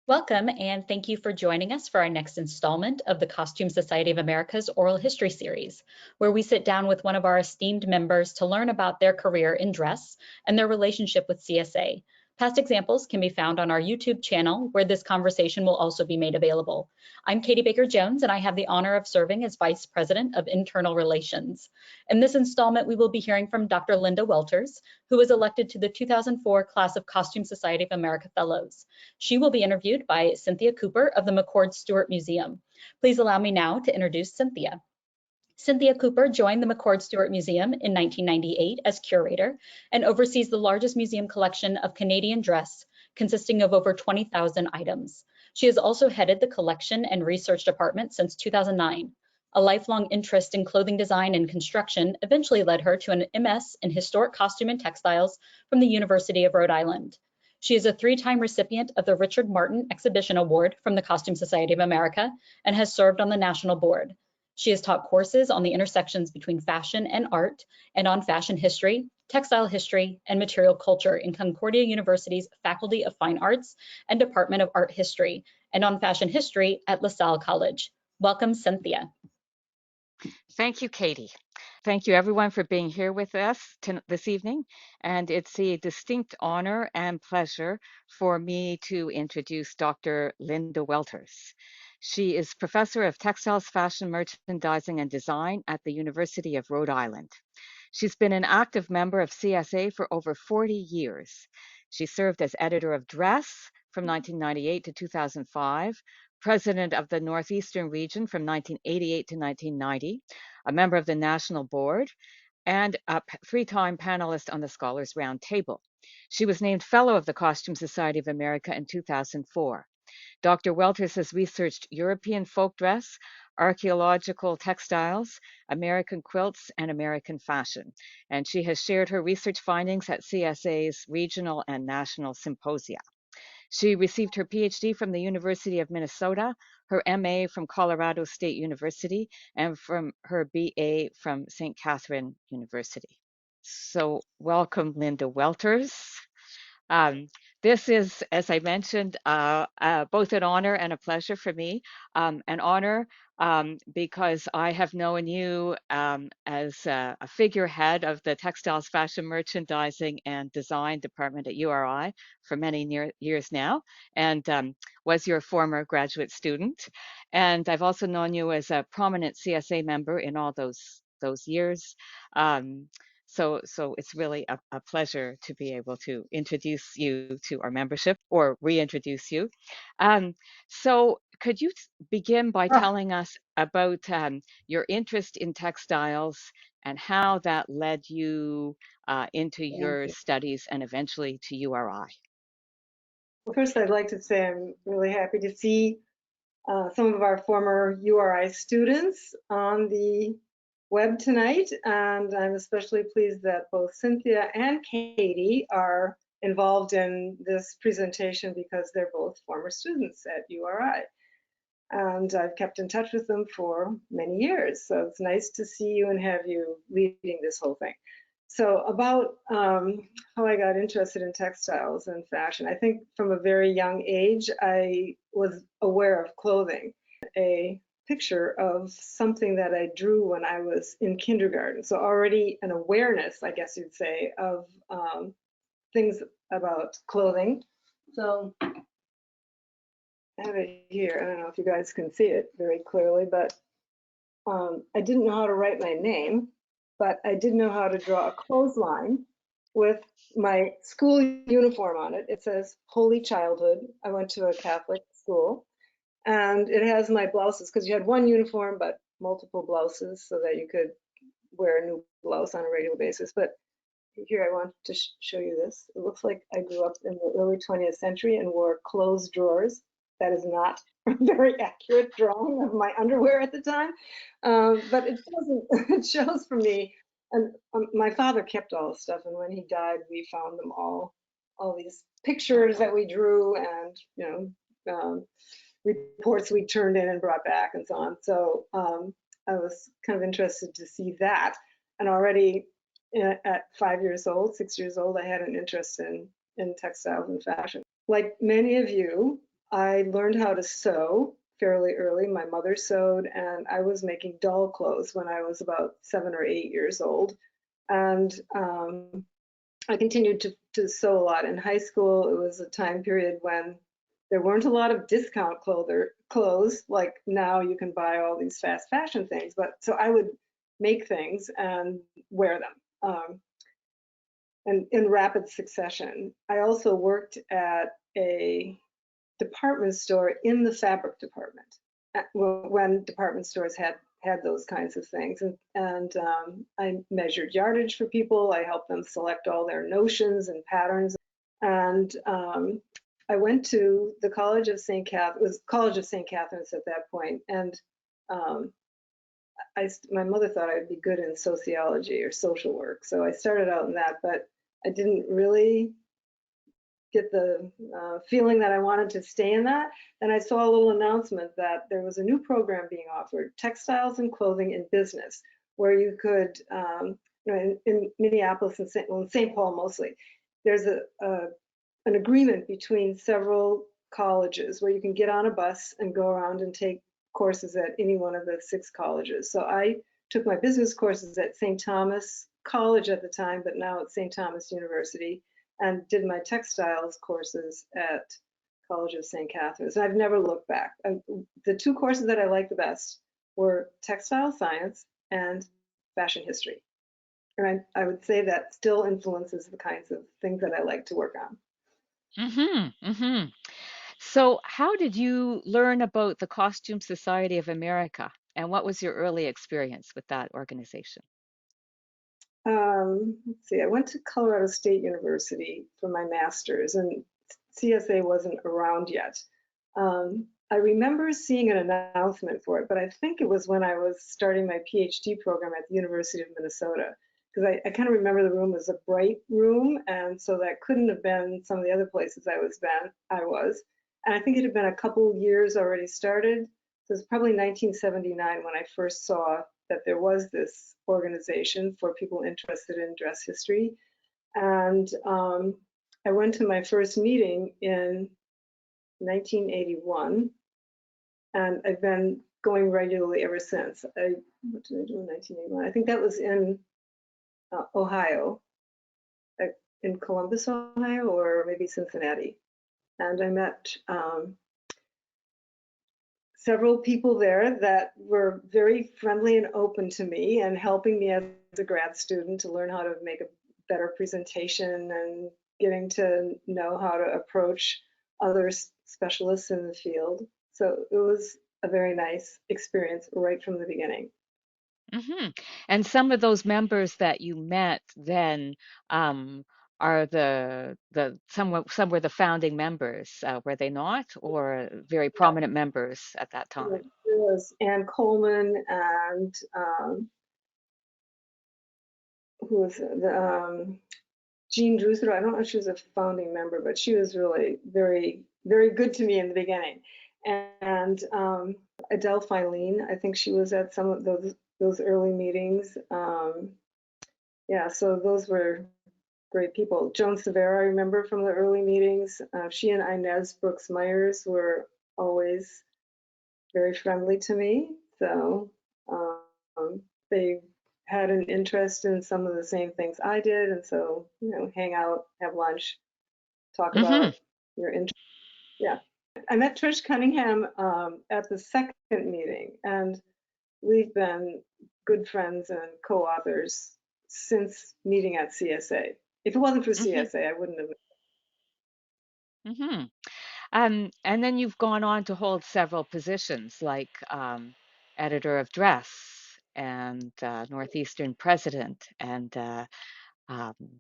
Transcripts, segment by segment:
Welcome, and thank you for joining us for our next installment of the Costume Society of America's Oral History Series, where we sit down with one of our esteemed members to learn about their career in dress and their relationship with CSA. Past examples can be found on our YouTube channel, where this conversation will also be made available. I'm Katie Baker-Jones, and I have the honor of serving as Vice President of Internal Relations. In this installment, we will be hearing from Dr. Linda Welters, who was elected to the 2004 class of Costume Society of America Fellows. She will be interviewed by Cynthia Cooper of the McCord Stewart Museum. Please allow me now to introduce Cynthia. Cynthia Cooper joined the McCord Stewart Museum in 1998 as curator and oversees the largest museum collection of Canadian dress, consisting of over 20,000 items. She has also headed the collection and research department since 2009. A lifelong interest in clothing design and construction eventually led her to an MS in historic costume and textiles from the University of Rhode Island. She is a three-time recipient of the Richard Martin Exhibition Award from the Costume Society of America and has served on the national board. She has taught courses on the intersections between fashion and art and on fashion history, textile history, and material culture in Concordia University's Faculty of Fine Arts and Department of Art History, and on fashion history at LaSalle College. Welcome, Cynthia. Thank you, Katie. Thank you, everyone, for being here with us this evening. And it's a distinct honor and pleasure for me to introduce Dr. Linda Welters. She is Professor of Textiles, Fashion, Merchandising, and Design at the University of Rhode Island. She's been an active member of CSA for over 40 years. She served as editor of Dress from 1998 to 2005, president of the Northeastern region from 1988 to 1990, a member of the National Board, and a three-time panelist on the Scholars Roundtable. She was named Fellow of the Costume Society of America in 2004. Dr. Welters has researched European folk dress, archaeological textiles, American quilts, and American fashion. And she has shared her research findings at CSA's regional and national symposia. She received her PhD from the University of Minnesota, her MA from Colorado State University, and from her BA from St. Catherine University. So welcome, Linda Welters. This is, as I mentioned, both an honor and a pleasure for me. An honor because I have known you as a figurehead of the Textiles, Fashion, Merchandising, and Design Department at URI for many years now, and was your former graduate student. And I've also known you as a prominent CSA member in all those years. So it's really a pleasure to be able to introduce you to our membership or reintroduce you. So could you begin by telling us about your interest in textiles and how that led you into your studies and eventually to URI? Well, first I'd like to say I'm really happy to see some of our former URI students on the web tonight, and I'm especially pleased that both Cynthia and Katie are involved in this presentation because they're both former students at URI. And I've kept in touch with them for many years, so it's nice to see you and have you leading this whole thing. So about how I got interested in textiles and fashion, I think from a very young age I was aware of clothing. A picture of something that I drew when I was in kindergarten. So already an awareness, I guess you'd say, of things about clothing. So I have it here. I don't know if you guys can see it very clearly, but I didn't know how to write my name, but I did know how to draw a clothesline with my school uniform on it. It says Holy Childhood. I went to a Catholic school. And it has my blouses, because you had one uniform but multiple blouses so that you could wear a new blouse on a regular basis. But here I want to show you this. It looks like I grew up in the early 20th century and wore closed drawers. That is not a very accurate drawing of my underwear at the time, but it shows for me. And my father kept all the stuff, and when he died, we found them all these pictures that we drew, and reports we turned in and brought back and so on. So I was kind of interested to see that. And already at 5 years old, 6 years old, I had an interest in textiles and fashion. Like many of you, I learned how to sew fairly early. My mother sewed, and I was making doll clothes when I was about 7 or 8 years old. And I continued to sew a lot. In high school, it was a time period when there weren't a lot of discount clothes like now you can buy all these fast fashion things. But so I would make things and wear them. And in rapid succession. I also worked at a department store in the fabric department when department stores had those kinds of things. And I measured yardage for people. I helped them select all their notions and patterns. And I went to the College of St. Catherine, it was College of St. Catherine's at that point, and my mother thought I'd be good in sociology or social work, so I started out in that, but I didn't really get the feeling that I wanted to stay in that. And I saw a little announcement that there was a new program being offered, Textiles and Clothing in Business, where you could, in Minneapolis and St. Paul mostly, there's an agreement between several colleges where you can get on a bus and go around and take courses at any one of the 6 colleges. So I took my business courses at St. Thomas College at the time, but now it's St. Thomas University, and did my textiles courses at College of St. Catherine's. And I've never looked back. The 2 courses that I liked the best were textile science and fashion history. And I would say that still influences the kinds of things that I like to work on. So, how did you learn about the Costume Society of America, and what was your early experience with that organization? Let's see, I went to Colorado State University for my master's, and CSA wasn't around yet. I remember seeing an announcement for it, but I think it was when I was starting my PhD program at the University of Minnesota, because I kind of remember the room was a bright room, and so that couldn't have been some of the other places I was. And I think it had been a couple years already started. So it was probably 1979 when I first saw that there was this organization for people interested in dress history. And I went to my first meeting in 1981, and I've been going regularly ever since. What did I do in 1981? I think that was in Ohio, in Columbus, Ohio, or maybe Cincinnati. And I met several people there that were very friendly and open to me and helping me as a grad student to learn how to make a better presentation and getting to know how to approach other specialists in the field. So it was a very nice experience right from the beginning. And some of those members that you met then are some were the founding members, were they not, or very prominent members at that time? There was Ann Coleman and who was Jean Drusero. I don't know if she was a founding member, but she was really very, very good to me in the beginning. And Adele Filene, I think she was at some of those early meetings. Yeah, so those were great people. Joan Severa, I remember from the early meetings. She and Inez Brooks Myers were always very friendly to me. So they had an interest in some of the same things I did. And so, hang out, have lunch, talk hmm about your interest. Yeah. I met Trish Cunningham at the second meeting, and we've been good friends and co-authors since meeting at CSA. If it wasn't for hmm CSA, I wouldn't have. hmm And then you've gone on to hold several positions like editor of Dress and Northeastern president. And um,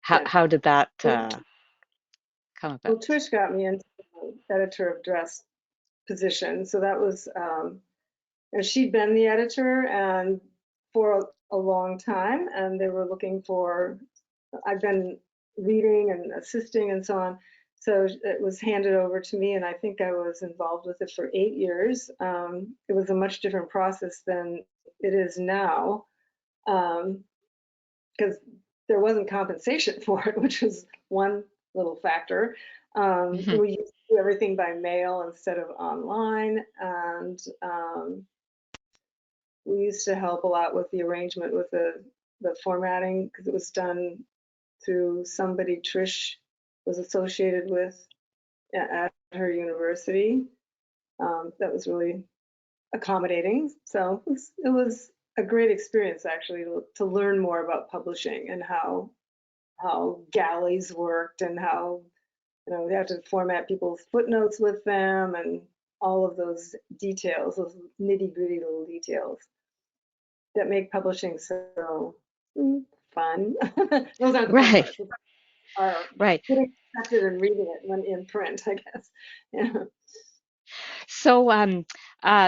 Yeah. how did that Well, come well, about? Trish got me into the editor of Dress position, so that was, and she'd been the editor and for a long time, and they were looking for. I've been reading and assisting and so on. So it was handed over to me, and I think I was involved with it for 8 years. It was a much different process than it is now, because there wasn't compensation for it, which was one little factor. Mhm. We used to do everything by mail instead of online, and we used to help a lot with the arrangement with the formatting because it was done through somebody Trish was associated with at her university. That was really accommodating. So it was a great experience actually to learn more about publishing and how galleys worked and how they have to format people's footnotes with them and all of those details, those nitty gritty little details that make publishing so fun. Those aren't the fun Right, parts. Are right. getting accepted and reading it when in print, I guess. Yeah. So,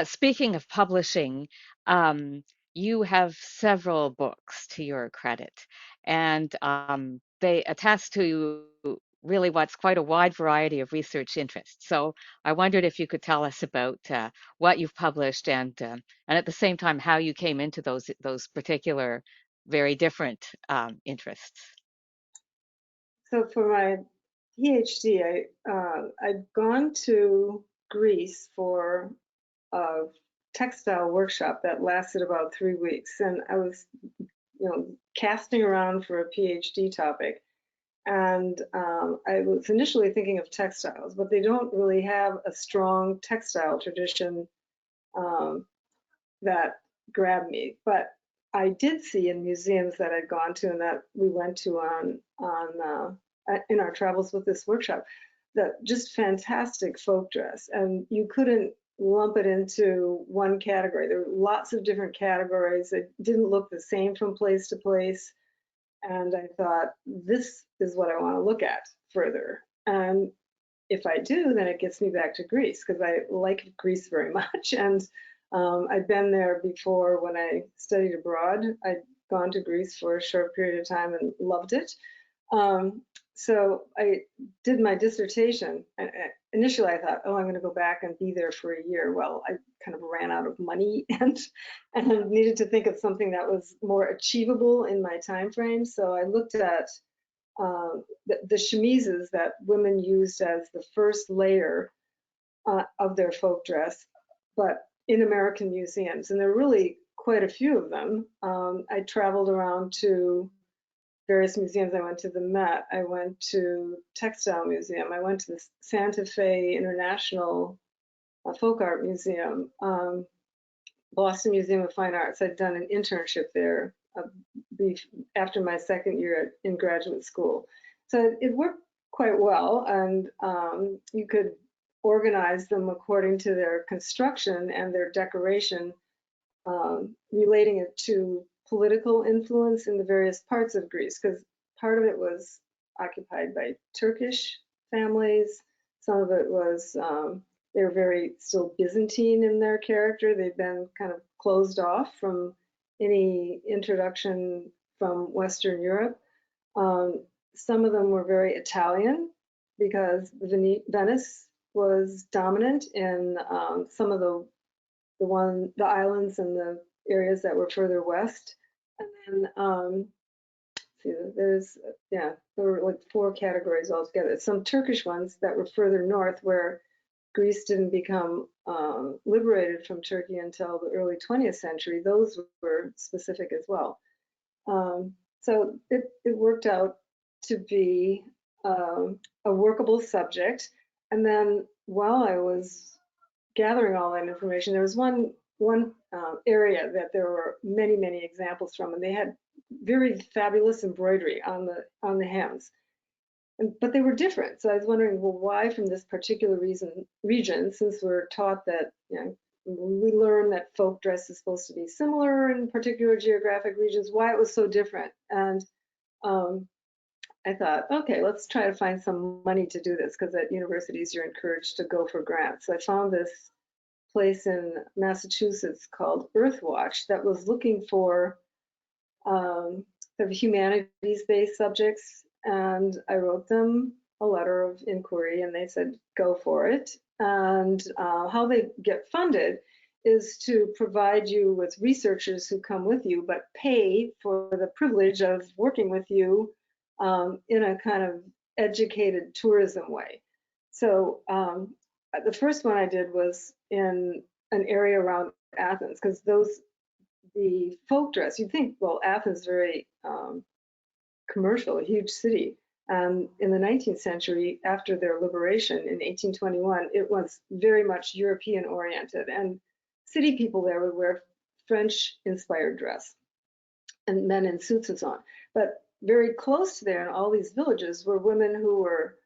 speaking of publishing, um, you have several books to your credit, and they attest to really what's quite a wide variety of research interests. So, I wondered if you could tell us about what you've published and at the same time how you came into those particular, very different interests. So for my PhD, I'd gone to Greece for a textile workshop that lasted about 3 weeks, and I was, casting around for a PhD topic. And I was initially thinking of textiles, but they don't really have a strong textile tradition um, that grabbed me. But I did see in museums that I'd gone to and that we went to in our travels with this workshop that just fantastic folk dress, and you couldn't lump it into one category. There were lots of different categories. It didn't look the same from place to place. And I thought, this is what I want to look at further. And if I do, then it gets me back to Greece because I like Greece very much. And I'd been there before when I studied abroad. I'd gone to Greece for a short period of time and loved it. Um, so I did my dissertation. And initially, I thought, oh, I'm going to go back and be there for a year. Well, I kind of ran out of money and needed to think of something that was more achievable in my time frame. So I looked at the chemises that women used as the first layer of their folk dress, but in American museums. And there are really quite a few of them. I traveled around to various museums. I went to the Met, I went to Textile Museum, I went to the Santa Fe International Folk Art Museum, Boston Museum of Fine Arts. I'd done an internship there after my second year in graduate school. So it worked quite well, and you could organize them according to their construction and their decoration, relating it to political influence in the various parts of Greece, because part of it was occupied by Turkish families. Some of it was, they were very still Byzantine in their character. They'd been kind of closed off from any introduction from Western Europe. Some of them were very Italian because Venice was dominant in some of the islands and the areas that were further west. And then see, there were like 4 categories altogether. Some Turkish ones that were further north where Greece didn't become liberated from Turkey until the early 20th century. Those were specific as well. So it worked out to be a workable subject. And then while I was gathering all that information, there was one area that there were many examples from, and they had very fabulous embroidery on the hems, but they were different. So I was wondering, well, why from this particular region, since we're taught that we learn that folk dress is supposed to be similar in particular geographic regions, why it was so different. And I thought, okay, let's try to find some money to do this, because at universities you're encouraged to go for grants. So I found this place in Massachusetts called Earthwatch that was looking for sort of humanities-based subjects, and I wrote them a letter of inquiry, and they said go for it. And how they get funded is to provide you with researchers who come with you, but pay for the privilege of working with you in a kind of educated tourism way. So the first one I did was in an area around Athens, because the folk dress, you'd think, well, Athens is very commercial, a huge city. And in the 19th century, after their liberation in 1821, it was very much European oriented, and city people there would wear French inspired dress and men in suits and so on. But very close to there in all these villages were women who were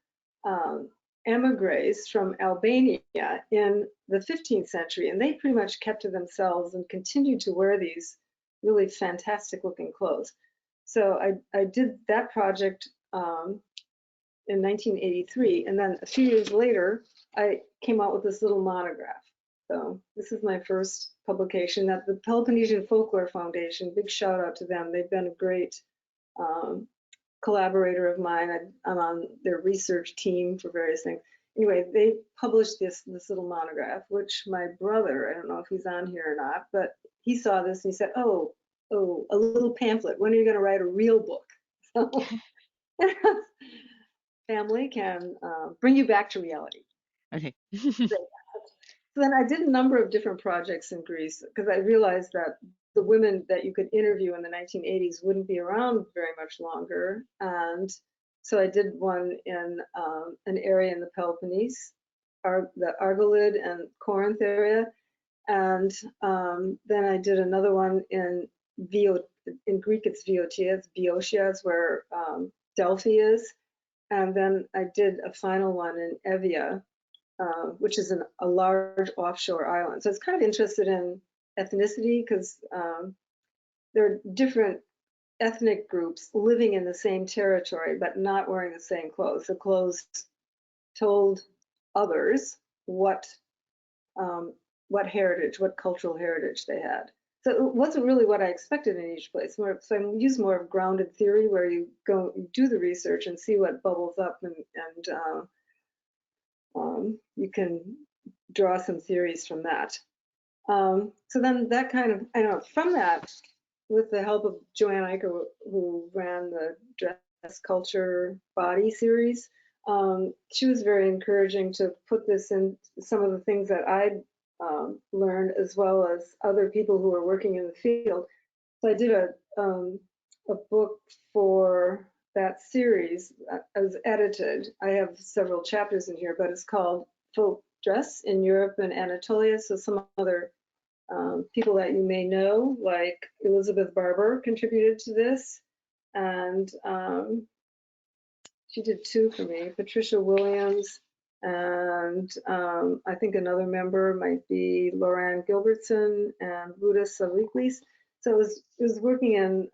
emigres from Albania in the 15th century, and they pretty much kept to themselves and continued to wear these really fantastic looking clothes. So I did that project in 1983, and then a few years later, I came out with this little monograph. So this is my first publication at the Peloponnesian Folklore Foundation. Big shout out to them. They've been a great collaborator of mine. I'm on their research team for various things. Anyway, they published this little monograph, which my brother, I don't know if he's on here or not, but he saw this and he said, oh, a little pamphlet. When are you going to write a real book? So family can bring you back to reality. Okay. So then I did a number of different projects in Greece, because I realized that the women that you could interview in the 1980s wouldn't be around very much longer. And so I did one in an area in the Peloponnese, the Argolid and Corinth area. And then I did another one in Greek it's Viotia, it's Boeotia, it's where Delphi is. And then I did a final one in Evia, which is a large offshore island. So it's kind of interested in ethnicity, because there are different ethnic groups living in the same territory, but not wearing the same clothes. The clothes told others what heritage, what cultural heritage they had. So it wasn't really what I expected in each place. So I use more of grounded theory, where you do the research and see what bubbles up, and you can draw some theories from that. So then that kind of, I know, from that, with the help of Joanne Eicher, who ran the Dress Culture Body series, she was very encouraging to put this in some of the things that I'd learned, as well as other people who are working in the field. So I did a book for that series. I was edited. I have several chapters in here, but it's called Folk Dress in Europe and Anatolia. So some other people that you may know, like Elizabeth Barber, contributed to this. And she did two for me, Patricia Williams, and I think another member might be Lauren Gilbertson and Ruda Saviklis. So it was working in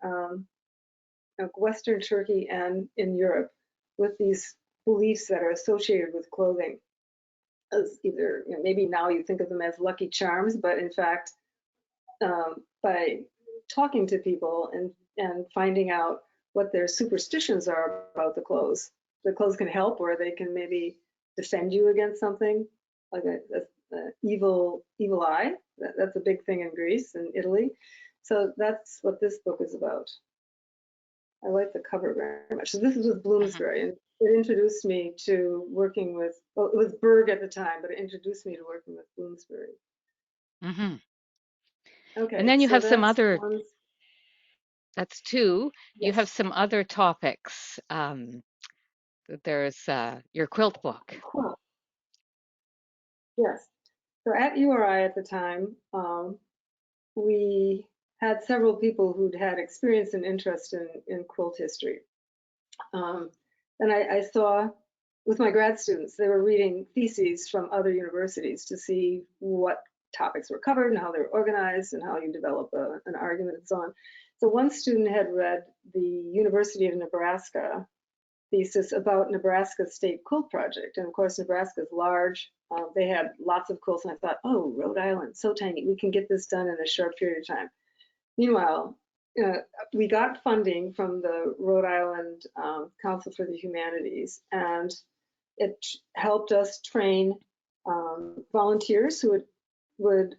Western Turkey and in Europe with these beliefs that are associated with clothing. As either, maybe now you think of them as lucky charms, but in fact, by talking to people and finding out what their superstitions are about the clothes can help, or they can maybe defend you against something, like a evil eye. That's a big thing in Greece and Italy. So that's what this book is about. I like the cover very much. So this is with Bloomsbury, and it introduced me to working with, well, it was Berg at the time, but it introduced me to working with Bloomsbury. Mm-hmm. Okay. And then you so have some that's other, one. that's two. You have Yes. some other topics. There's your quilt book. Cool. Yes. So at URI at the time, we had several people who'd had experience and interest in quilt history. And I saw with my grad students, they were reading theses from other universities to see what topics were covered and how they were organized and how you develop an argument and so on. So one student had read the University of Nebraska thesis about Nebraska's state quilt project. And of course, Nebraska is large. They had lots of quilts, and I thought, oh, Rhode Island, so tiny. We can get this done in a short period of time. Meanwhile, we got funding from the Rhode Island Council for the Humanities, and it helped us train volunteers who would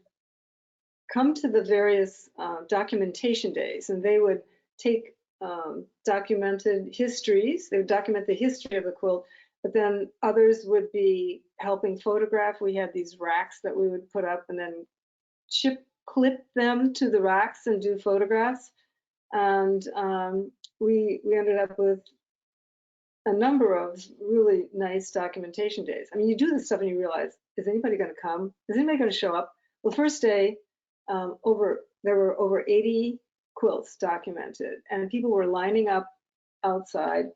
come to the various documentation days, and they would take documented histories. They would document the history of the quilt, But then others would be helping photograph. We had these racks that we would put up and then clip them to the racks and do photographs. And we ended up with a number of really nice documentation days. I mean, you do this stuff and you realize, is anybody going to come? Is anybody going to show up? Well, the first day, there were over 80 quilts documented, and people were lining up outside.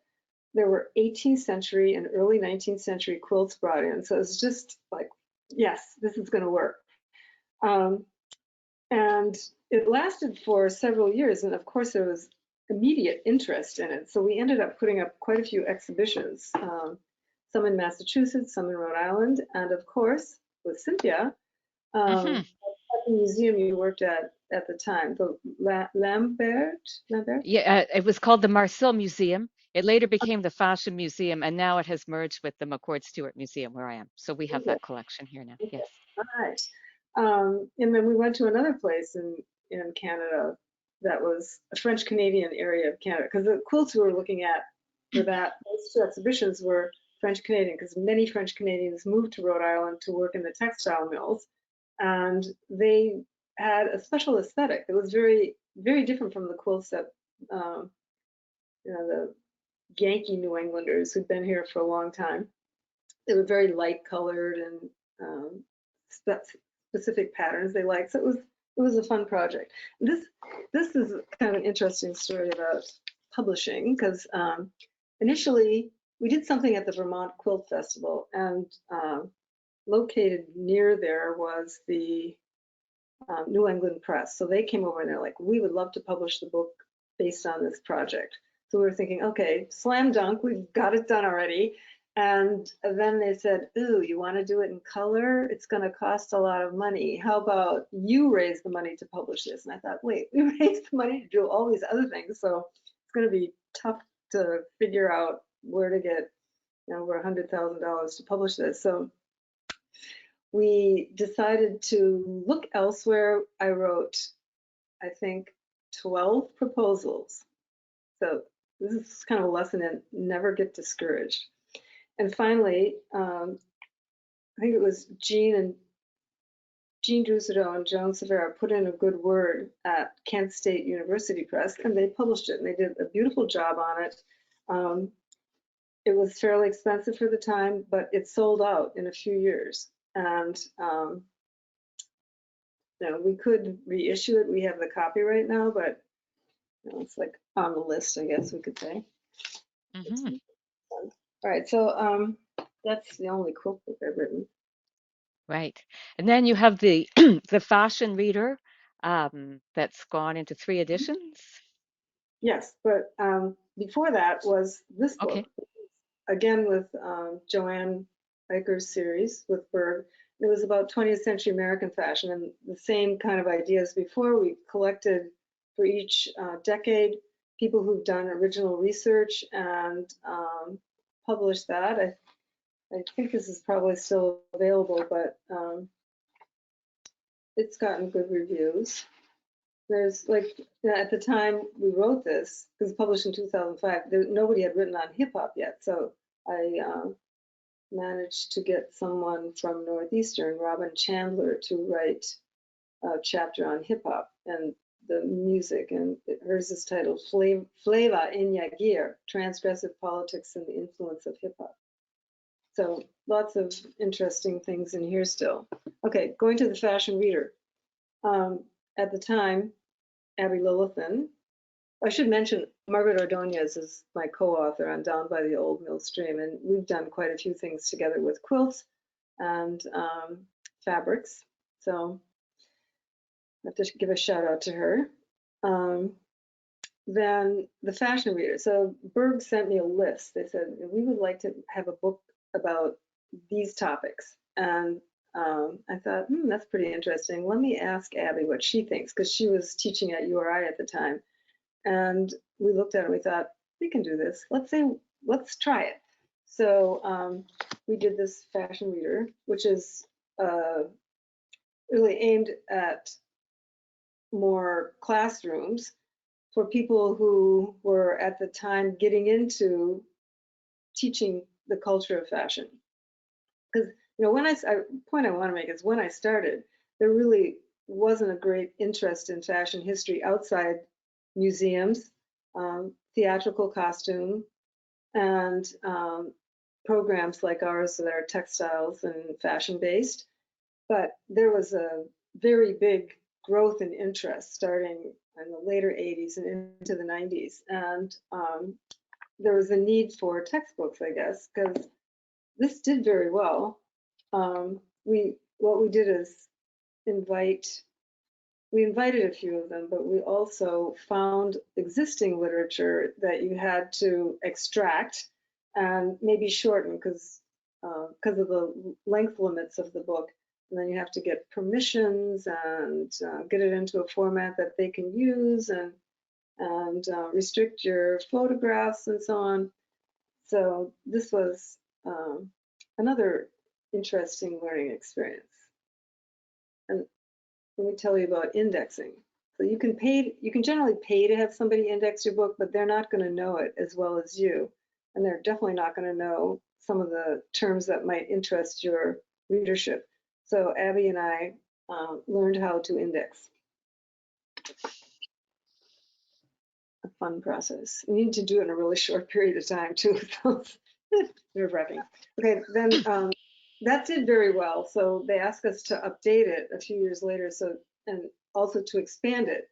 There were 18th century and early 19th century quilts brought in. So it's just like, yes, this is going to work. And it lasted for several years. And of course, there was immediate interest in it. So we ended up putting up quite a few exhibitions, some in Massachusetts, some in Rhode Island. And of course, with Cynthia, at the museum you worked at the time, the Lambert? Yeah, it was called the Marcel Museum. It later became the Fashion Museum, and now it has merged with the McCord Stewart Museum where I am. So we have that collection here now. Yes. All right. And then we went to another place in Canada that was a French Canadian area of Canada, because the quilts we were looking at for those two exhibitions were French Canadian, because many French Canadians moved to Rhode Island to work in the textile mills, and they had a special aesthetic. It was very, very different from the quilts that the Yankee New Englanders who'd been here for a long time. They were very light colored and specific patterns they liked. So it was a fun project. This is kind of an interesting story about publishing, because initially we did something at the Vermont Quilt Festival, and located near there was the New England Press. So they came over and they're like, we would love to publish the book based on this project. So we were thinking, okay, slam dunk, we've got it done already. And then they said, ooh, you want to do it in color? It's going to cost a lot of money. How about you raise the money to publish this? And I thought, wait, we raised the money to do all these other things. So it's going to be tough to figure out where to get over $100,000 to publish this. So we decided to look elsewhere. I wrote, I think, 12 proposals. So this is kind of a lesson in never get discouraged. And finally, I think it was Jean Drusido and Joan Severa put in a good word at Kent State University Press, and they published it, and they did a beautiful job on it. It was fairly expensive for the time, but it sold out in a few years. And we could reissue it. We have the copyright now, but it's like on the list, I guess we could say. All right, so that's the only quilt book I've written. Right. And then you have the the Fashion Reader that's gone into 3 editions. Yes, but before that was this book. Okay. Again with Joanne Eicher's series with Berg. It was about 20th century American fashion, and the same kind of ideas before. We collected for each decade people who've done original research and published that. I think this is probably still available, but it's gotten good reviews. There's at the time we wrote this, it was published in 2005, nobody had written on hip hop yet. So I managed to get someone from Northeastern, Robin Chandler, to write a chapter on hip hop and the music. And hers is titled Flava in Yagir, Transgressive Politics and the Influence of Hip Hop. So lots of interesting things in here still. Okay, going to the Fashion Reader. At the time, Abby Lilithan, I should mention Margaret Ordonez is my co-author on Down by the Old Mill Stream, and we've done quite a few things together with quilts and fabrics. So I have to give a shout out to her. Then the Fashion Reader. So Berg sent me a list. They said, we would like to have a book about these topics. And I thought, that's pretty interesting. Let me ask Abby what she thinks, because she was teaching at URI at the time. And we looked at it and we thought, we can do this. Let's try it. So we did this Fashion Reader, which is really aimed at more classrooms for people who were at the time getting into teaching the culture of fashion. Because when point I want to make is when I started, there really wasn't a great interest in fashion history outside museums, theatrical costume, and programs like ours that are textiles and fashion based. But there was a very big growth in interest starting in the later 80s and into the 90s. And there was a need for textbooks, I guess, because this did very well. What we did is we invited a few of them, but we also found existing literature that you had to extract and maybe shorten because of the length limits of the book. And then you have to get permissions and get it into a format that they can use and restrict your photographs and so on. So this was another interesting learning experience. And let me tell you about indexing. So you can generally pay to have somebody index your book, but they're not going to know it as well as you. And they're definitely not going to know some of the terms that might interest your readership. So Abby and I learned how to index. A fun process. You need to do it in a really short period of time too. So nerve-wracking. Okay, then that did very well. So they asked us to update it a few years later, and also to expand it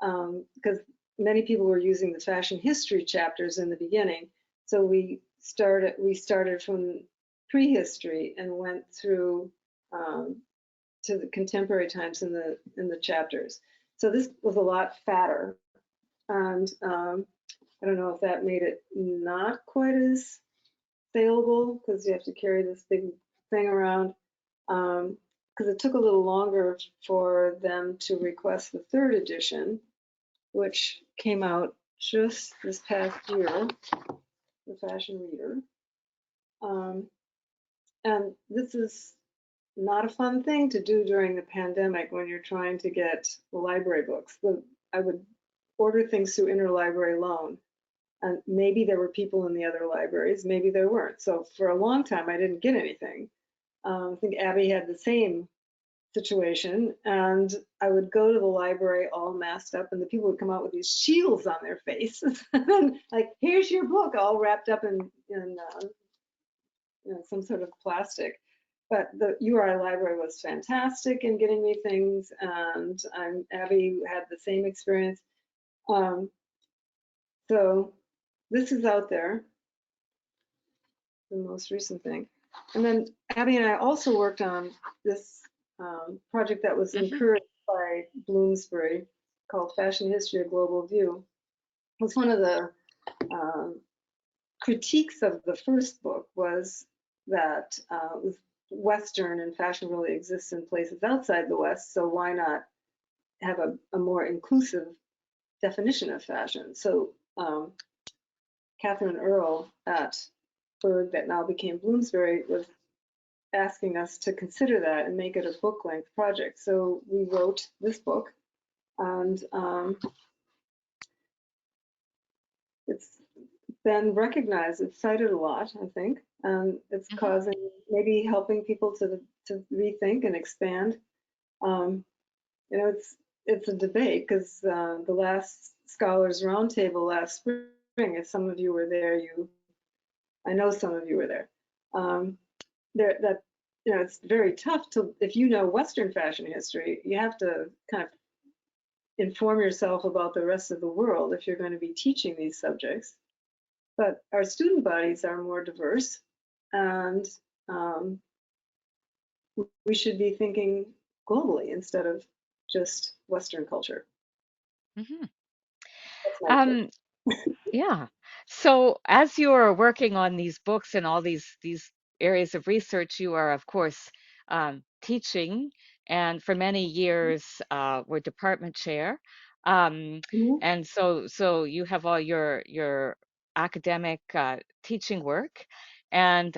because many people were using the fashion history chapters in the beginning. So we started from prehistory and went through to the contemporary times in the chapters. So this was a lot fatter, and I don't know if that made it not quite as saleable because you have to carry this big thing around. Because it took a little longer for them to request the third edition, which came out just this past year, the Fashion Reader. And this is not a fun thing to do during the pandemic when you're trying to get the library books. I would order things through interlibrary loan. And maybe there were people in the other libraries, maybe there weren't. So for a long time, I didn't get anything. I think Abby had the same situation, and I would go to the library all masked up, and the people would come out with these shields on their faces, like, here's your book, all wrapped up in some sort of plastic. But the URI library was fantastic in getting me things, and Abby had the same experience. So this is out there, the most recent thing. And then Abby and I also worked on this project that was encouraged by Bloomsbury called Fashion History: A Global View. It was one of the critiques of the first book was that Western and fashion really exists in places outside the West, so why not have a more inclusive definition of fashion? So Catherine Earle at Berg, that now became Bloomsbury, was asking us to consider that and make it a book-length project. So we wrote this book, and it's been recognized. It's cited a lot, I think, and it's causing, maybe helping people to rethink and expand. It's a debate because the last Scholars Roundtable last spring, if some of you were there, I know some of you were there. It's very tough to, if you know Western fashion history, you have to kind of inform yourself about the rest of the world if you're going to be teaching these subjects. But our student bodies are more diverse, and we should be thinking globally instead of just Western culture. Yeah. So as you're working on these books and all these areas of research, you are, of course, teaching, and for many years were department chair. And so you have all your academic teaching work, and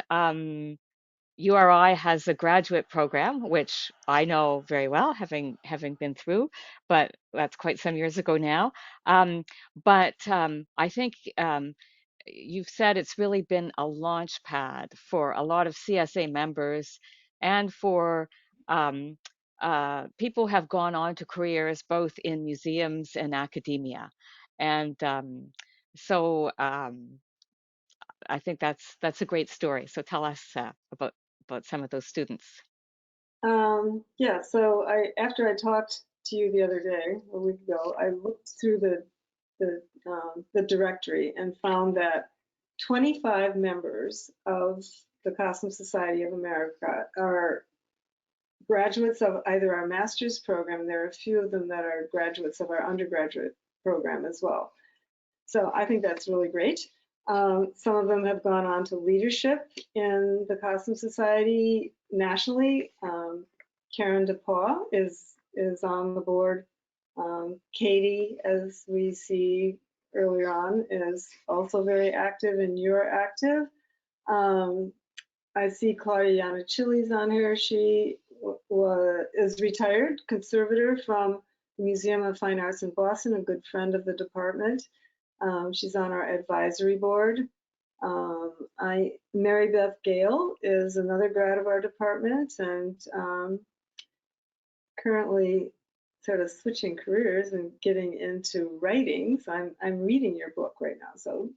URI has a graduate program, which I know very well, having been through, but that's quite some years ago now. But I think you've said it's really been a launch pad for a lot of CSA members and for um, people who have gone on to careers both in museums and academia. And so I think that's a great story. So tell us about some of those students. Yeah, so after I talked to you the other day, a week ago, I looked through the directory and found that 25 members of the Costume Society of America are graduates of either our master's program, and there are a few of them that are graduates of our undergraduate program as well. So I think that's really great. Some of them have gone on to leadership in the Costume Society nationally. Karen DePaul is on the board. Katie, as we see earlier on, is also very active, and you're active. I see Claudia Yanachili's on here. She is retired conservator from the Museum of Fine Arts in Boston, a good friend of the department. She's on our advisory board. Mary Beth Gale is another grad of our department, and currently sort of switching careers and getting into writing. So I'm reading your book right now. So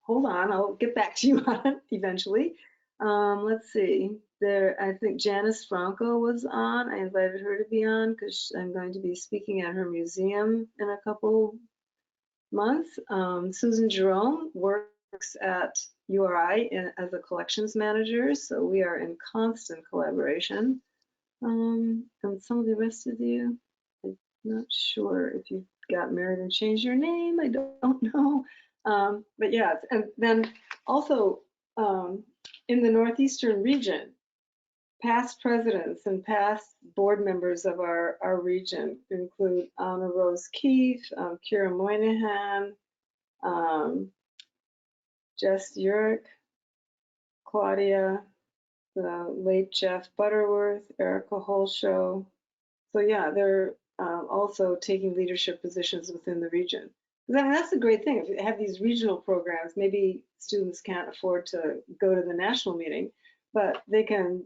hold on, I'll get back to you on it eventually. Let's see. I think Janice Franco was on. I invited her to be on because I'm going to be speaking at her museum in a couple months. Susan Jerome works at URI as a collections manager, so we are in constant collaboration. And some of the rest of you, I'm not sure if you got married and changed your name. I don't know. But yeah, and then also in the Northeastern region, past presidents and past board members of our region include Anna Rose Keefe, Kira Moynihan, Jess Urick, Claudia, the late Jeff Butterworth, Erica Holshow. So yeah, they're also taking leadership positions within the region. I mean, that's the great thing. If you have these regional programs, maybe students can't afford to go to the national meeting, but they can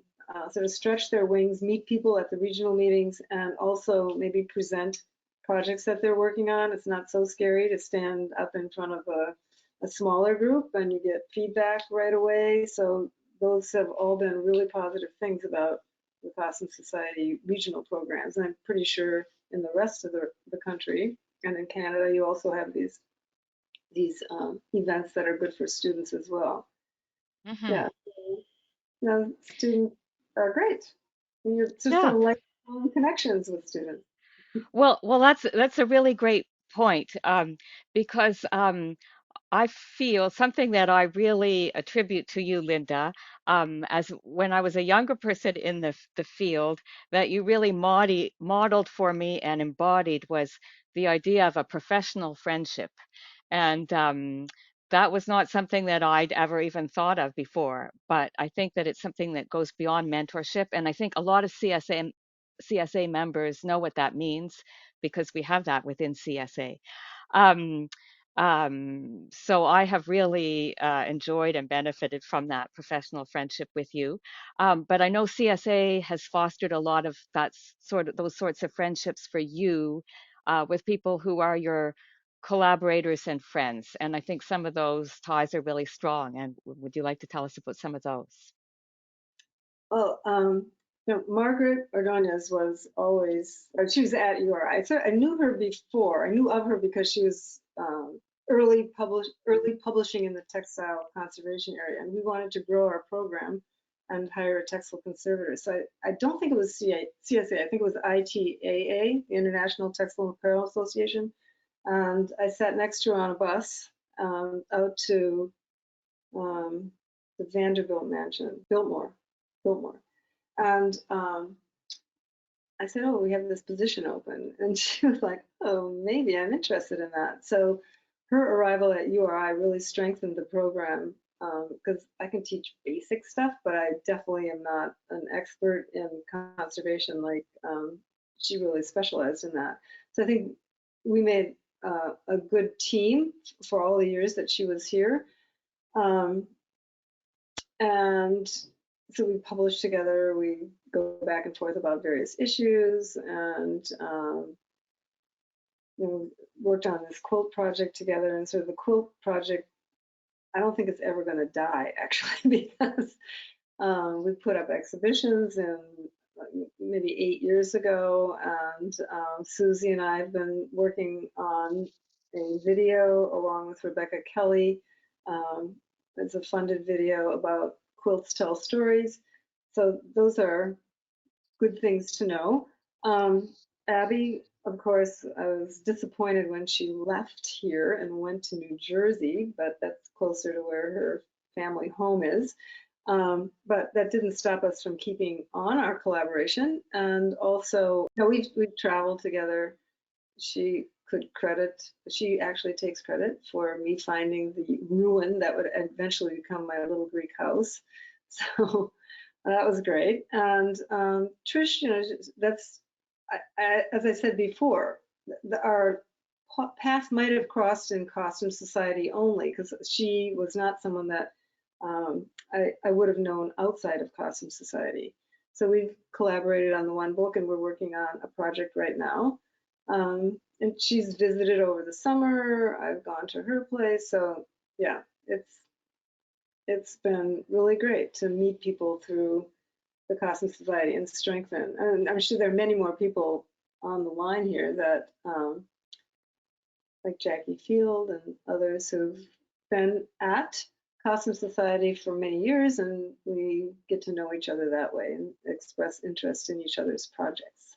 sort of stretch their wings, meet people at the regional meetings, and also maybe present projects that they're working on. It's not so scary to stand up in front of a smaller group and you get feedback right away. So those have all been really positive things about the Costume Society regional programs. And I'm pretty sure in the rest of the country and in Canada, you also have these events that are good for students as well. Mm-hmm. Yeah, students are great. And you're just Yeah. some lifelong connections with students. Well, that's a really great point, because I feel something that I really attribute to you, Linda, as when I was a younger person in the field, that you really modeled for me and embodied was the idea of a professional friendship. And that was not something that I'd ever even thought of before. But I think that it's something that goes beyond mentorship. And I think a lot of CSA members know what that means because we have that within CSA. Um, so I have really enjoyed and benefited from that professional friendship with you. But I know CSA has fostered a lot of those sorts of friendships for you with people who are your collaborators and friends. And I think some of those ties are really strong. And would you like to tell us about some of those? Well, Margaret Ordonez was always, or she was at URI. So I knew her before. I knew of her because she was early publishing in the textile conservation area, and we wanted to grow our program and hire a textile conservator. So I don't think it was CSA. I think it was ITAA, the International Textile and Apparel Association. And I sat next to her on a bus out to the Vanderbilt mansion, Biltmore. And I said, oh, we have this position open. And she was like, oh, maybe I'm interested in that. So her arrival at URI really strengthened the program because I can teach basic stuff, but I definitely am not an expert in conservation like she really specialized in that. So I think we made a good team for all the years that she was here. And so we publish together, we go back and forth about various issues, and worked on this quilt project together. And sort of the quilt project, I don't think it's ever going to die, actually, because we put up exhibitions and maybe 8 years ago, and Susie and I have been working on a video along with Rebecca Kelly. It's a funded video about Quilts Tell Stories. So those are good things to know. Abby, of course, I was disappointed when she left here and went to New Jersey, but that's closer to where her family home is. But that didn't stop us from keeping on our collaboration. And also, we've traveled together. She actually takes credit for me finding the ruin that would eventually become my little Greek house. So that was great. And Trish, that's, as I said before, our path might have crossed in Costume Society only, because she was not someone that I would have known outside of Costume Society. So we've collaborated on the one book, and we're working on a project right now. And she's visited over the summer. I've gone to her place. So yeah, it's been really great to meet people through the Costume Society and strengthen. And I'm sure there are many more people on the line here that, like Jackie Field and others who've been at Costume Society for many years, and we get to know each other that way and express interest in each other's projects.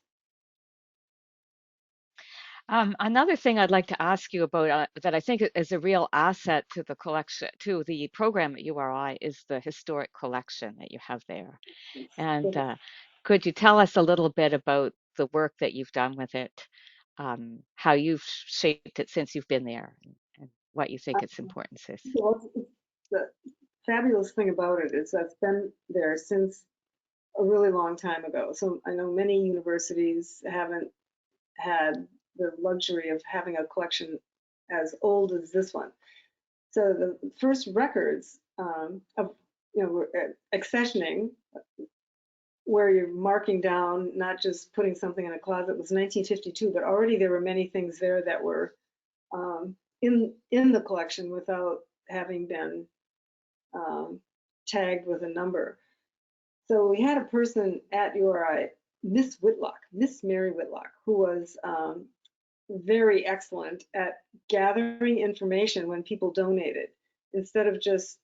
Another thing I'd like to ask you about that I think is a real asset to the collection, to the program at URI, is the historic collection that you have there. And could you tell us a little bit about the work that you've done with it, how you've shaped it since you've been there, and what you think its importance is? Well, the fabulous thing about it is I've been there since a really long time ago. So I know many universities haven't had the luxury of having a collection as old as this one. So the first records of accessioning, where you're marking down, not just putting something in a closet, was 1952, but already there were many things there that were in the collection without having been tagged with a number. So we had a person at URI, Miss Mary Whitlock, who was very excellent at gathering information when people donated. Instead of just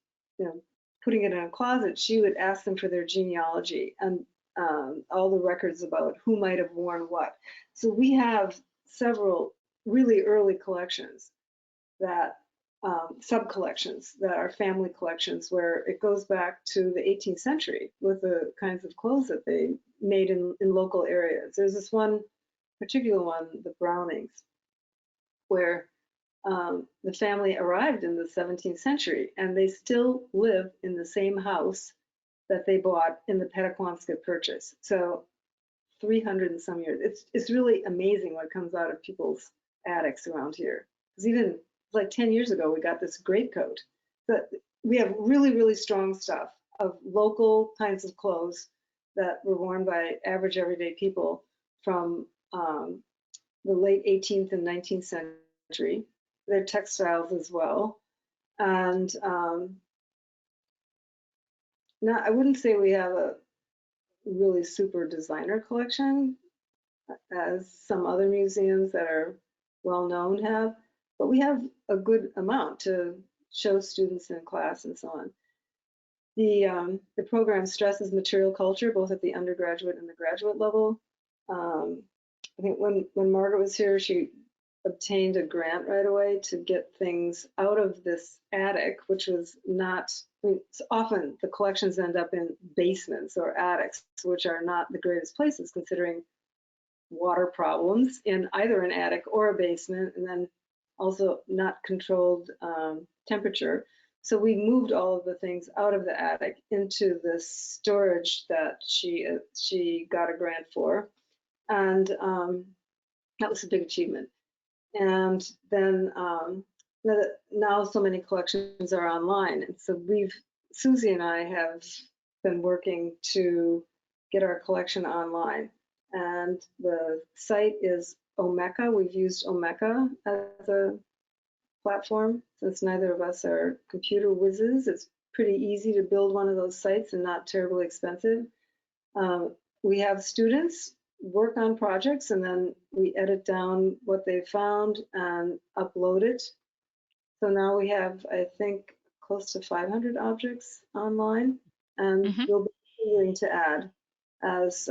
putting it in a closet, she would ask them for their genealogy and all the records about who might have worn what. So we have several really early collections that sub-collections that are family collections, where it goes back to the 18th century with the kinds of clothes that they made in local areas. There's this one particular one, the Brownings, where the family arrived in the 17th century, and they still live in the same house that they bought in the Petaquamscut Purchase. So 300 and some years. It's really amazing what comes out of people's attics around here. Because even like 10 years ago, we got this greatcoat. But we have really, really strong stuff of local kinds of clothes that were worn by average everyday people from the late 18th and 19th century. They're textiles as well. And now I wouldn't say we have a really super designer collection as some other museums that are well known have, but we have a good amount to show students in class and so on. The program stresses material culture both at the undergraduate and the graduate level. I think when Margaret was here, she obtained a grant right away to get things out of this attic, which was not, I mean, often the collections end up in basements or attics, which are not the greatest places considering water problems in either an attic or a basement, and then also not controlled temperature. So we moved all of the things out of the attic into this storage that she got a grant for, and that was a big achievement. And then now so many collections are online. And so Susie and I have been working to get our collection online. And the site is Omeka. We've used Omeka as a platform since neither of us are computer whizzes. It's pretty easy to build one of those sites and not terribly expensive. We have students work on projects and then we edit down what they found and upload it. So now we have, I think, close to 500 objects online, and Mm-hmm. we'll be continuing to add as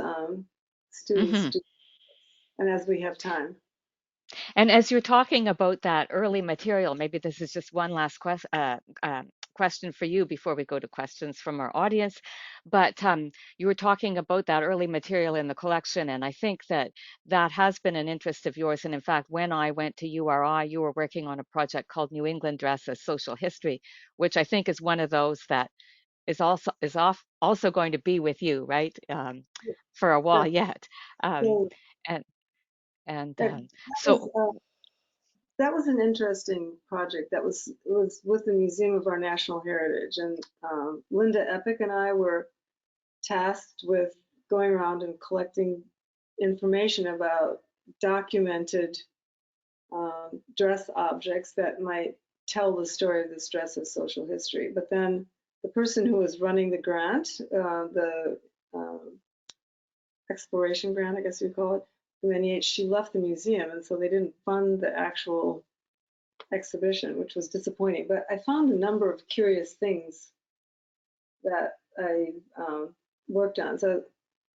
students Mm-hmm. do and as we have time. And as you're talking about that early material, maybe this is just one last question for you before we go to questions from our audience. But you were talking about that early material in the collection, and I think that that has been an interest of yours. And in fact, when I went to URI, you were working on a project called New England Dress as Social History, which I think is one of those that is also going to be with you, right, for a while That, yet. Um, so and and that, so. that was an interesting project. It was with the Museum of Our National Heritage, and Linda Epic and I were tasked with going around and collecting information about documented dress objects that might tell the story of this dress as social history. But then the person who was running the grant, the exploration grant, I guess you call it, from NEH, she left the museum, and so they didn't fund the actual exhibition, which was disappointing. But I found a number of curious things that I worked on. So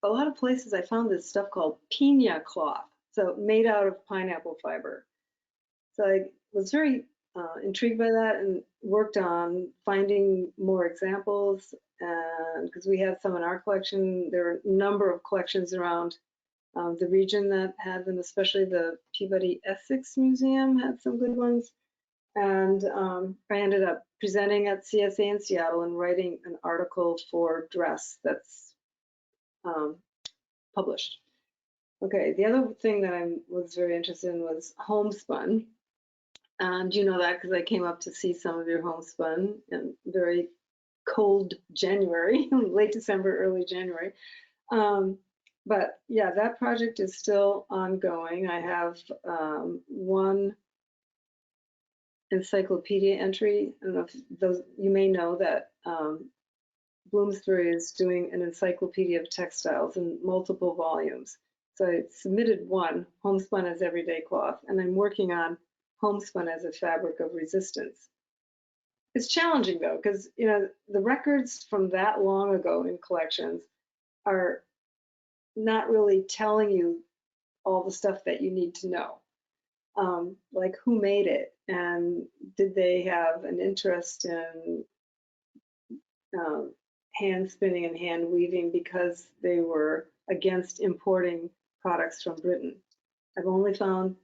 a lot of places I found this stuff called piña cloth, so made out of pineapple fiber. So I was very intrigued by that and worked on finding more examples. And because we had some in our collection, there are a number of collections around the region that had them, especially the Peabody Essex Museum had some good ones. And I ended up presenting at CSA in Seattle and writing an article for Dress that's published. Okay, the other thing that I was very interested in was homespun. And you know that because I came up to see some of your homespun in very cold January, late December, early January. But yeah, that project is still ongoing. I have one encyclopedia entry. I don't know if those, you may know that Bloomsbury is doing an encyclopedia of textiles in multiple volumes. So I submitted one, homespun as everyday cloth, and I'm working on homespun as a fabric of resistance. It's challenging though, because you know the records from that long ago in collections are not really telling you all the stuff that you need to know. Like who made it and did they have an interest in hand spinning and hand weaving because they were against importing products from Britain. I've only found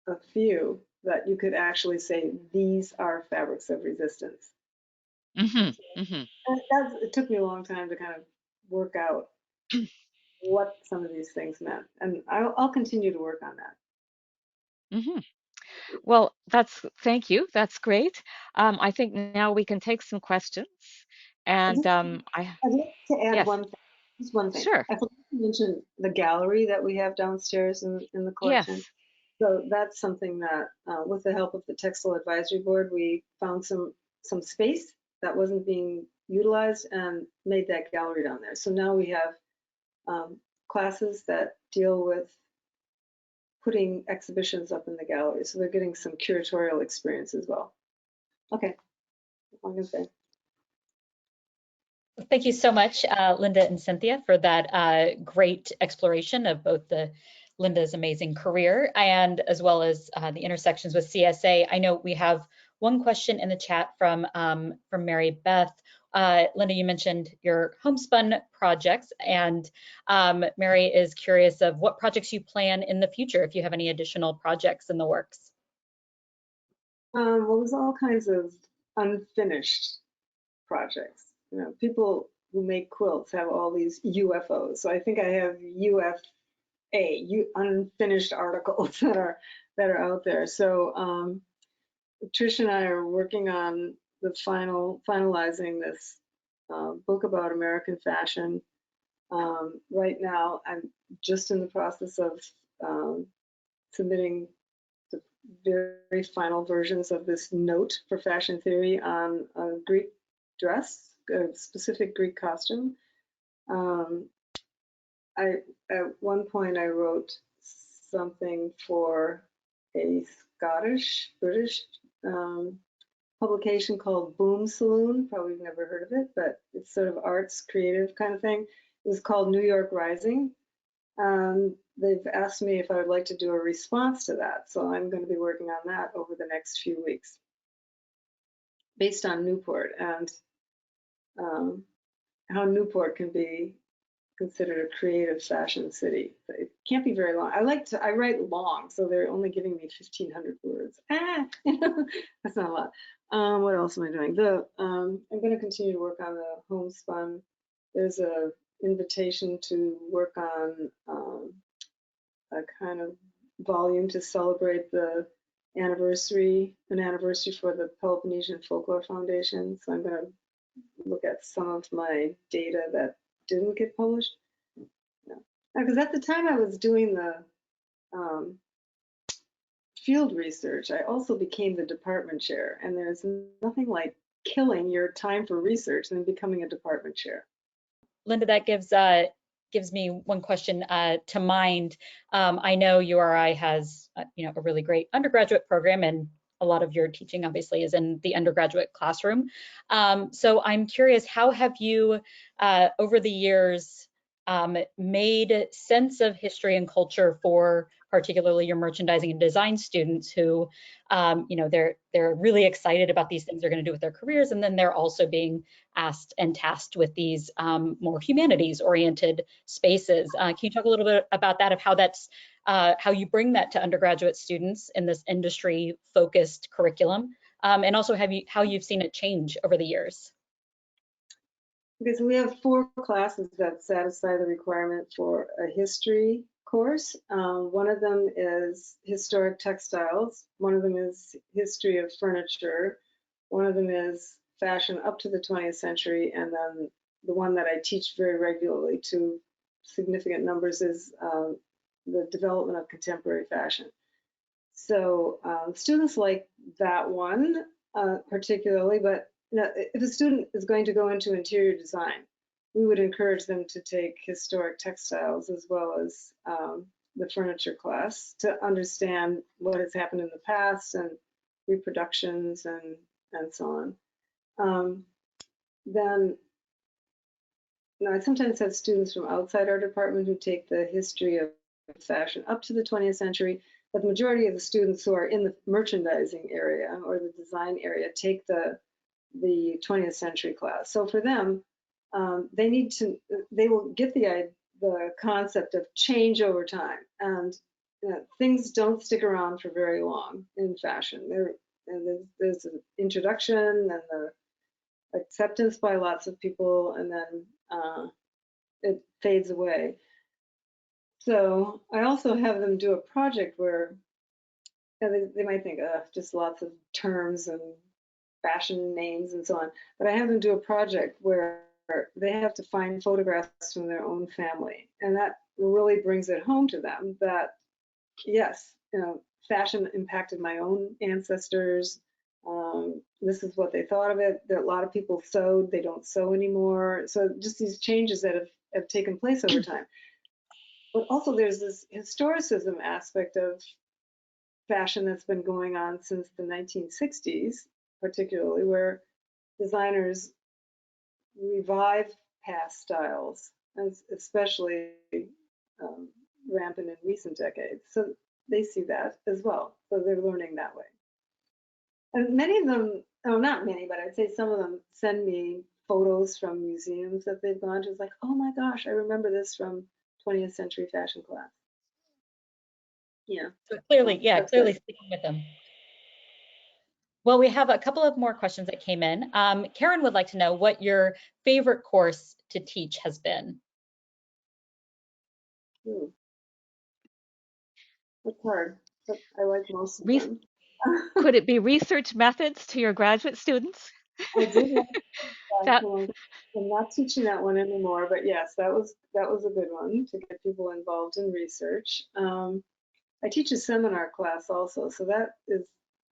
a few that you could actually say these are fabrics of resistance. Mm-hmm. Mm-hmm. It took me a long time to kind of work out what some of these things meant, and I'll continue to work on that. Mm-hmm. Well, thank you. That's great. I think now we can take some questions. And I'd like to add yes, one thing, just one thing. sure. I forgot to mention the gallery that we have downstairs in the collection. Yes. So that's something that, with the help of the Textile Advisory Board, we found some space that wasn't being utilized and made that gallery down there. So now we have classes that deal with putting exhibitions up in the gallery. So they're getting some curatorial experience as well. Okay, that's all I'm gonna say. Thank you so much, Linda and Cynthia, for that great exploration of both Linda's amazing career and as well as the intersections with CSA. I know we have one question in the chat from Mary Beth. Linda, you mentioned your homespun projects, and Mary is curious of what projects you plan in the future, if you have any additional projects in the works. Well, there's all kinds of unfinished projects. You know, people who make quilts have all these UFOs. So I think I have UF unfinished articles that are out there. So Trish and I are working on the finalizing this book about American fashion. Right now, I'm just in the process of submitting the very final versions of this note for fashion theory on a Greek dress, a specific Greek costume. At one point I wrote something for a British publication called Boom Saloon. Probably you've never heard of it, but it's sort of arts, creative kind of thing. It was called New York Rising. They've asked me if I would like to do a response to that, so I'm going to be working on that over the next few weeks, based on Newport and how Newport can be considered a creative fashion city. It can't be very long. I write long, so they're only giving me 1,500 words. That's not a lot. What else am I doing? I'm going to continue to work on the homespun. There's a invitation to work on a kind of volume to celebrate an anniversary for the Peloponnesian Folklore Foundation. So I'm going to look at some of my data that didn't get published. Because at the time I was doing the field research, I also became the department chair, and there's nothing like killing your time for research and then becoming a department chair. Linda, that gives me one question to mind. I know URI has a really great undergraduate program, and a lot of your teaching obviously is in the undergraduate classroom. So I'm curious, how have you over the years made sense of history and culture for particularly your merchandising and design students who, they're really excited about these things they're going to do with their careers, and then they're also being asked and tasked with these more humanities-oriented spaces. Can you talk a little bit about that, of how you bring that to undergraduate students in this industry-focused curriculum, and also how you've seen it change over the years? Because we have 4 classes that satisfy the requirement for a history course. One of them is historic textiles. One of them is history of furniture. One of them is fashion up to the 20th century. And then the one that I teach very regularly to significant numbers is the development of contemporary fashion. So students like that one particularly, but if a student is going to go into interior design, we would encourage them to take historic textiles as well as the furniture class to understand what has happened in the past and reproductions and so on. Then I sometimes have students from outside our department who take the history of fashion up to the 20th century, but the majority of the students who are in the merchandising area or the design area take the 20th century class. So for them, they will get the concept of change over time, and things don't stick around for very long in fashion. There's an introduction and the acceptance by lots of people, and then it fades away. So I also have them do a project where they might think, just lots of terms and fashion names and so on, but I have them do a project where they have to find photographs from their own family, and that really brings it home to them that yes, fashion impacted my own ancestors. This is what they thought of it. That a lot of people sewed, they don't sew anymore. So just these changes that have taken place over time. But also there's this historicism aspect of fashion that's been going on since the 1960s, particularly, where designers revive past styles, especially rampant in recent decades. So they see that as well. So they're learning that way. And many of them, not many, but I'd say some of them send me photos from museums that they've gone to. It's like, oh my gosh, I remember this from 20th century fashion class. Yeah. So clearly sticking with them. Well, we have a couple of more questions that came in. Karen would like to know what your favorite course to teach has been. It's hard, but I like most of Re them. Could it be research methods to your graduate students? I did like that That one. I'm not teaching that one anymore, but yes, that was a good one to get people involved in research. I teach a seminar class also, so that is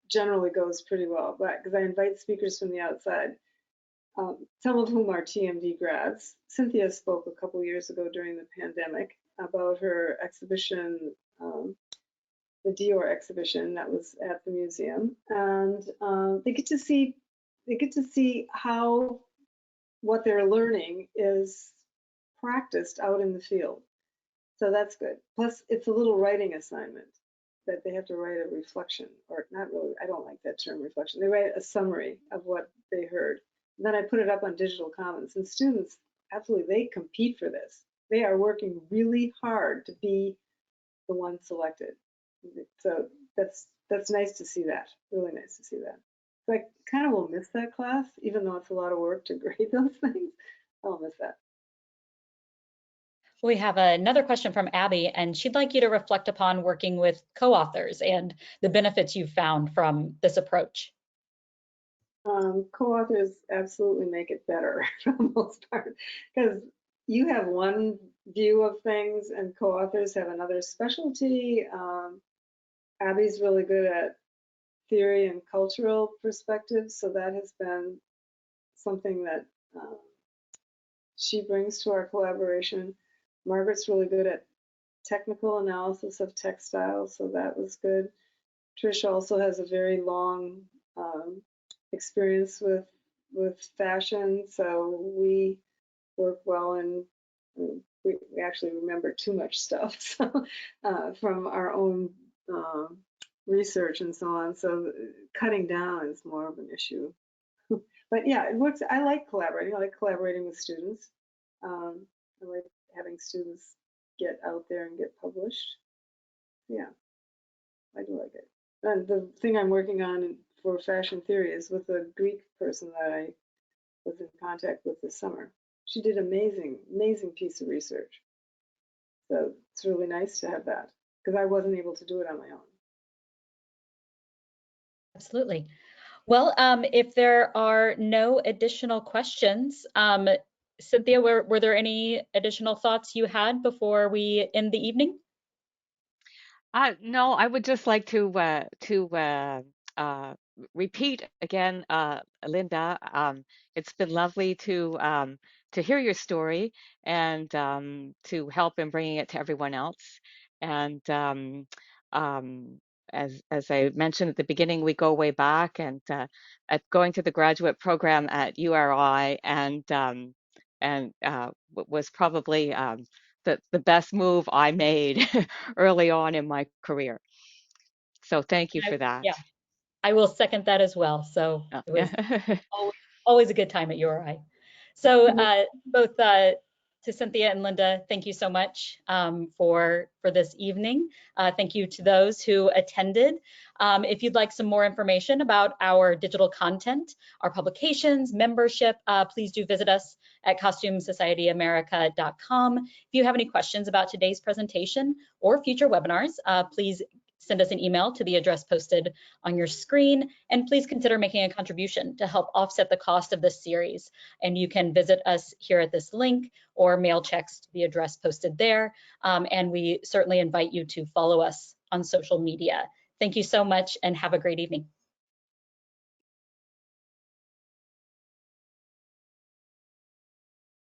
generally goes pretty well, but because I invite speakers from the outside, some of whom are TMD grads. Cynthia spoke a couple years ago during the pandemic about her exhibition, the Dior exhibition that was at the museum, and they get to see how what they're learning is practiced out in the field. So that's good. Plus, it's a little writing assignment that they have to write a reflection, or not really, I don't like that term reflection. They write a summary of what they heard. And then I put it up on Digital Commons. And students, absolutely, they compete for this. They are working really hard to be the one selected. So that's nice to see that. Really nice to see that. So I kind of will miss that class, even though it's a lot of work to grade those things. I'll miss that. We have another question from Abby, and she'd like you to reflect upon working with co-authors and the benefits you've found from this approach. Co-authors absolutely make it better for the most part, because you have one view of things and co-authors have another specialty. Abby's really good at theory and cultural perspectives, so that has been something that she brings to our collaboration. Margaret's really good at technical analysis of textiles, so that was good. Trish also has a very long experience with fashion, so we work well, and we actually remember too much stuff so, from our own research and so on. So cutting down is more of an issue. But yeah, it works. I like collaborating. I like collaborating with students. I like having students get out there and get published. Yeah, I do like it. And the thing I'm working on for fashion theory is with a Greek person that I was in contact with this summer. She did amazing, amazing piece of research. So it's really nice to have that because I wasn't able to do it on my own. Absolutely. Well, if there are no additional questions, Cynthia, were there any additional thoughts you had before we end the evening? No, I would just like to repeat again, Linda. It's been lovely to hear your story and to help in bringing it to everyone else. And um, as I mentioned at the beginning, we go way back, and at going to the graduate program at URI, and was probably the best move I made early on in my career. So thank you for that. Yeah, I will second that as well. So it was Yeah. always a good time at URI. So both to Cynthia and Linda, thank you so much for this evening. Thank you to those who attended. If you'd like some more information about our digital content, our publications, membership, please do visit us at costumesocietyamerica.com. If you have any questions about today's presentation or future webinars, please send us an email to the address posted on your screen, and please consider making a contribution to help offset the cost of this series. And you can visit us here at this link or mail checks to the address posted there. And we certainly invite you to follow us on social media. Thank you so much and have a great evening.